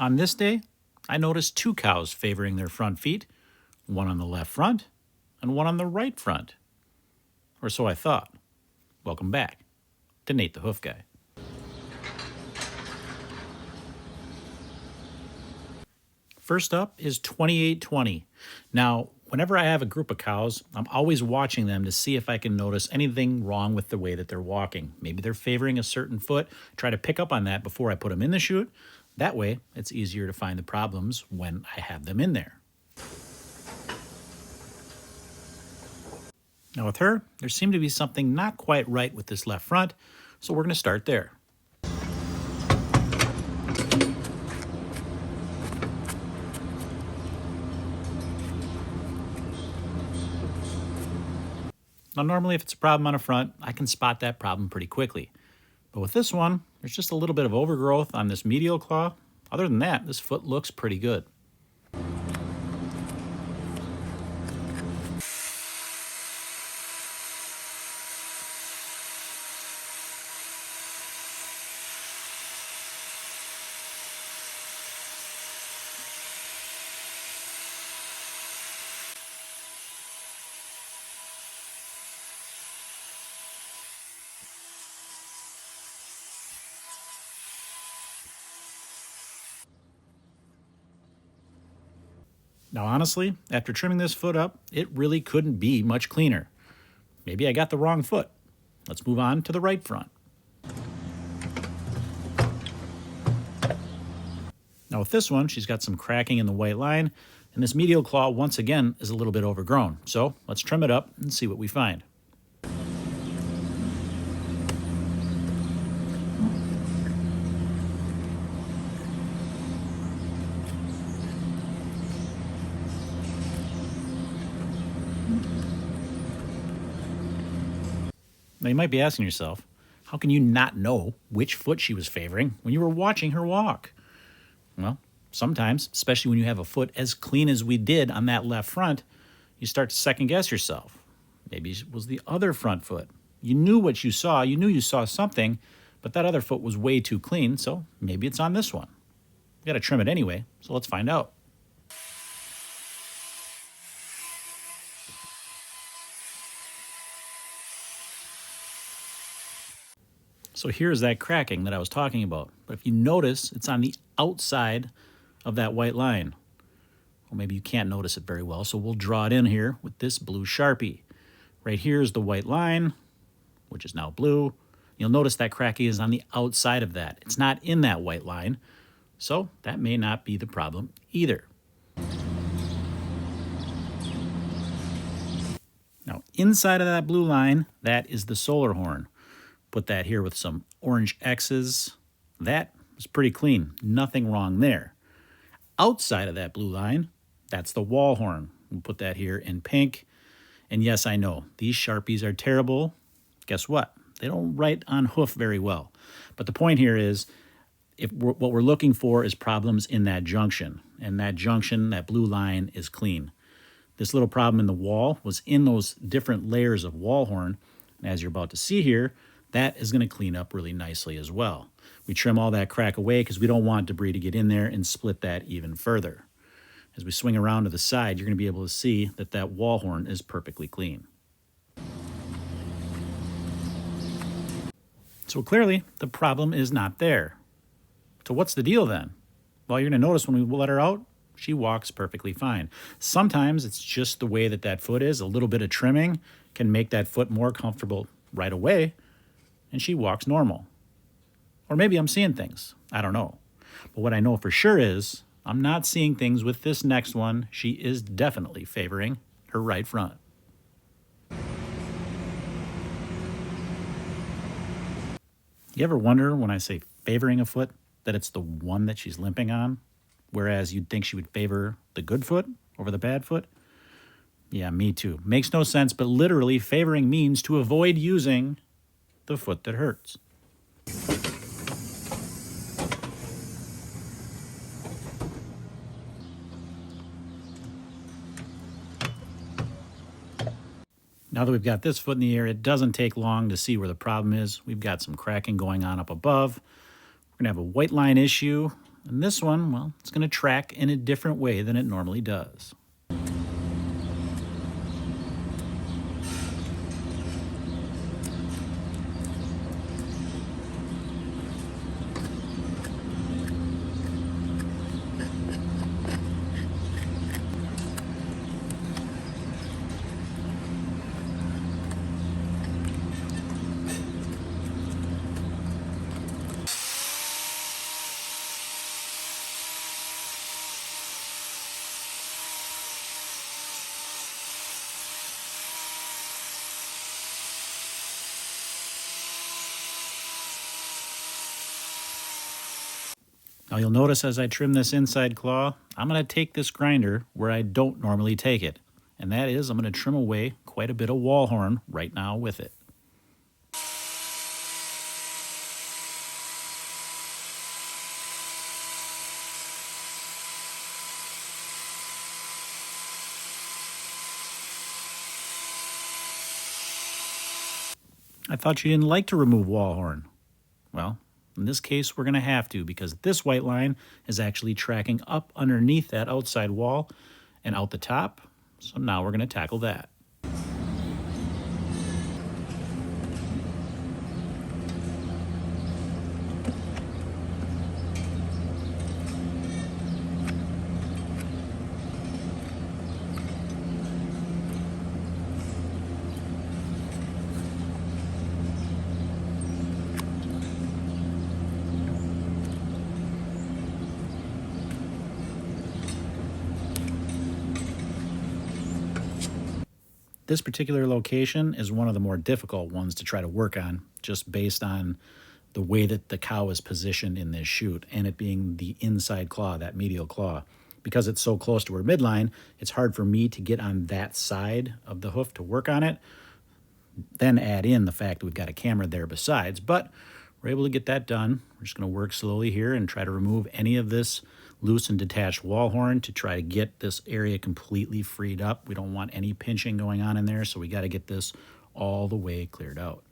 On this day, I noticed two cows favoring their front feet, one on the left front and one on the right front. Or so I thought. Welcome back to Nate the Hoof Guy. First up is 2820. Now, whenever I have a group of cows, I'm always watching them to see if I can notice anything wrong with the way that they're walking. Maybe they're favoring a certain foot. Try to pick up on that before I put them in the chute. That way, it's easier to find the problems when I have them in there. Now with her, there seemed to be something not quite right with this left front, so we're going to start there. Now normally if it's a problem on a front, I can spot that problem pretty quickly. But with this one, there's just a little bit of overgrowth on this medial claw. Other than that, this foot looks pretty good. Now honestly, after trimming this foot up, it really couldn't be much cleaner. Maybe I got the wrong foot. Let's move on to the right front. Now with this one, she's got some cracking in the white line, and this medial claw once again is a little bit overgrown. So let's trim it up and see what we find. Now you might be asking yourself, how can you not know which foot she was favoring when you were watching her walk? Well, sometimes, especially when you have a foot as clean as we did on that left front, you start to second guess yourself. Maybe it was the other front foot. You knew what you saw, you knew you saw something, but that other foot was way too clean, so maybe it's on this one. We gotta trim it anyway, so let's find out. So here's that cracking that I was talking about. But if you notice, it's on the outside of that white line. Well, maybe you can't notice it very well, so we'll draw it in here with this blue Sharpie. Right here is the white line, which is now blue. You'll notice that cracking is on the outside of that. It's not in that white line, so that may not be the problem either. Now, inside of that blue line, that is the solar horn. Put that here with some orange X's. That was pretty clean. Nothing wrong there. Outside of that blue line, that's the wall horn. We'll put that here in pink. And yes, I know, these Sharpies are terrible. Guess what? They don't write on hoof very well. But the point here is, what we're looking for is problems in that junction. And that junction, that blue line, is clean. This little problem in the wall was in those different layers of wall horn. And as you're about to see here, that is going to clean up really nicely as well. We trim all that crack away because we don't want debris to get in there and split that even further. As we swing around to the side, you're going to be able to see that that wall horn is perfectly clean. So clearly, the problem is not there. So what's the deal then? Well, you're going to notice when we let her out, she walks perfectly fine. Sometimes it's just the way that that foot is. A little bit of trimming can make that foot more comfortable right away, and she walks normal. Or maybe I'm seeing things. I don't know. But what I know for sure is I'm not seeing things with this next one. She is definitely favoring her right front. You ever wonder when I say favoring a foot that it's the one that she's limping on, whereas you'd think she would favor the good foot over the bad foot? Yeah, me too. Makes no sense, but literally favoring means to avoid using the foot that hurts. Now that we've got this foot in the air, it doesn't take long to see where the problem is. We've got some cracking going on up above. We're going to have a white line issue And this one, well, it's going to track in a different way than it normally does. Now you'll notice as I trim this inside claw, I'm going to take this grinder where I don't normally take it. And that is, I'm going to trim away quite a bit of wall horn right now with it. I thought you didn't like to remove wall horn. Well, in this case, we're going to have to, because this white line is actually tracking up underneath that outside wall and out the top. So now we're going to tackle that. This particular location is one of the more difficult ones to try to work on, just based on the way that the cow is positioned in this chute, and it being the inside claw, that medial claw. Because it's so close to her midline, it's hard for me to get on that side of the hoof to work on it. Then add in the fact that we've got a camera there besides, but we're able to get that done. We're just going to work slowly here and try to remove any of this loose and detached wall horn to try to get this area completely freed up. We don't want any pinching going on in there, so we got to get this all the way cleared out.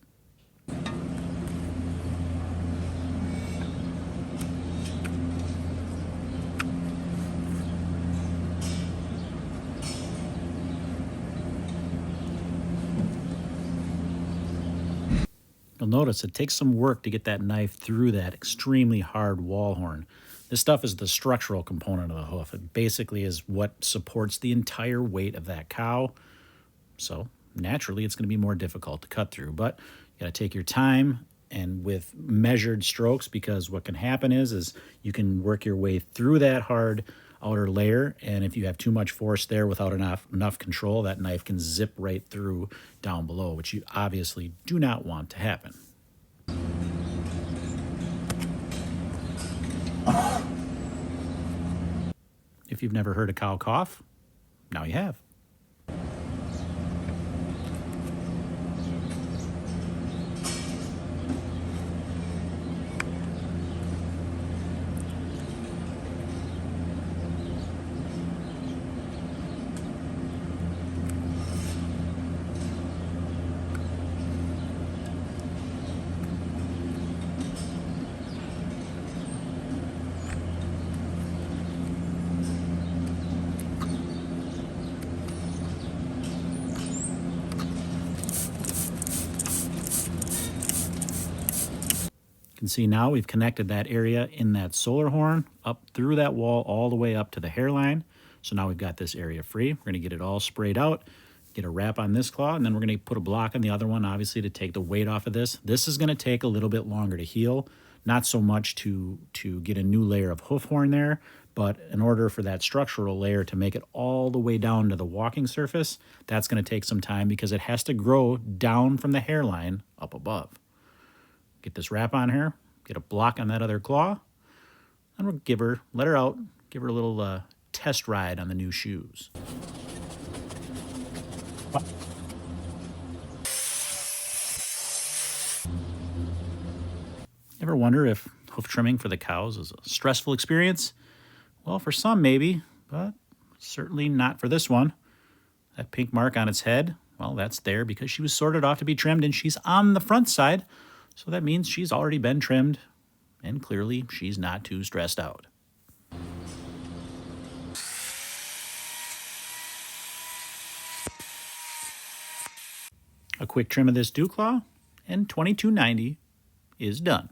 You'll notice it takes some work to get that knife through that extremely hard wall horn. This stuff is the structural component of the hoof. It basically is what supports the entire weight of that cow. So naturally, it's going to be more difficult to cut through, but you got to take your time and with measured strokes, because what can happen is you can work your way through that hard outer layer, and if you have too much force there without enough control, that knife can zip right through down below, which you obviously do not want to happen. If you've never heard a cow cough, now you have. You can see now we've connected that area in that solar horn up through that wall all the way up to the hairline. So now we've got this area free. We're going to get it all sprayed out, get a wrap on this claw, and then we're going to put a block on the other one, obviously, to take the weight off of this. This is going to take a little bit longer to heal, not so much to get a new layer of hoof horn there, but in order for that structural layer to make it all the way down to the walking surface, that's going to take some time because it has to grow down from the hairline up above. Get this wrap on her, get a block on that other claw, and we'll let her out, give her a little test ride on the new shoes. Ever wonder if hoof trimming for the cows is a stressful experience? Well, for some maybe, but certainly not for this one. That pink mark on its head, well, that's there because she was sorted off to be trimmed, and she's on the front side. So that means she's already been trimmed, and clearly she's not too stressed out. A quick trim of this dew claw, and $22.90 is done.